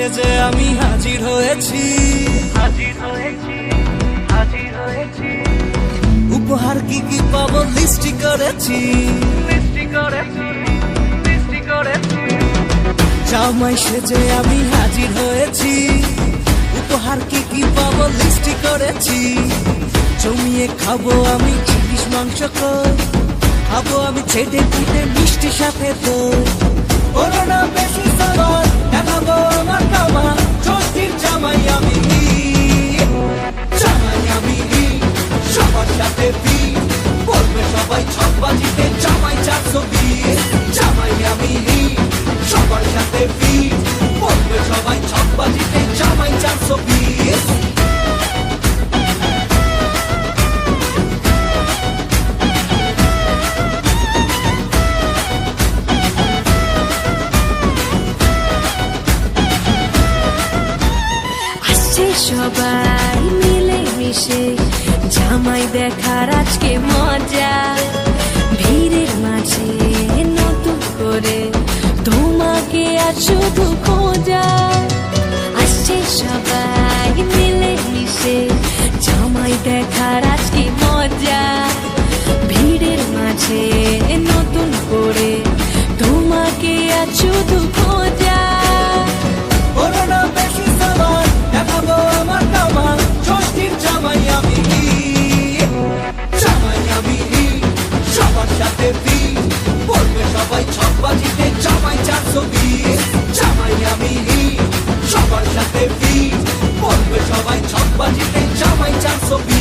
সেজে আমি হাজির হয়েছি, উপহার কি কি পাবো লিস্টি করেছি, জামাই সেজে আমি হাজির হয়েছি, উপহার কি কি পাবো লিস্টি করেছি। জমিয়ে খাবো আমি ইলিশ মাংস কই, খাবো আমি ছেটে পিঠে মিষ্টি সাথে দই। বলো না বেশি সাবার দেখাবো আমার কামাল, ষষ্ঠীর জামাই আমি, জামাই আমি সবার সাথে ভিড়, বলবে সবাই ছকবাজিতে জামাই 420। জামাই আমি সবার সাথে ভিড়, বলবে সবাই ছকবাজিতে জামাই 420। সবাই মিলে মিশে জামাই দেখার আজকে মজা, ভিড়ের মাঝে নতুন করে তোমাকে আর শুধু খোঁজা। আসছে সবাই মিলে মিশে জামাই দেখার আজকে মজা, ভিড়ের মাঝে নতুন করে তোমাকে আর শুধু খোঁজা। বলো না বেশি সাবার দেখাবো আমার কামাল, ষষ্ঠীর জামাই আমি, জামাই আমি সবার সাথে ভিড়, বলবে সবাই ছকবাজিতে জামাই 420। জামাই আমি সবার সাথে ভিড়, বলবে সবাই ছকবাজিতে জামাই 420।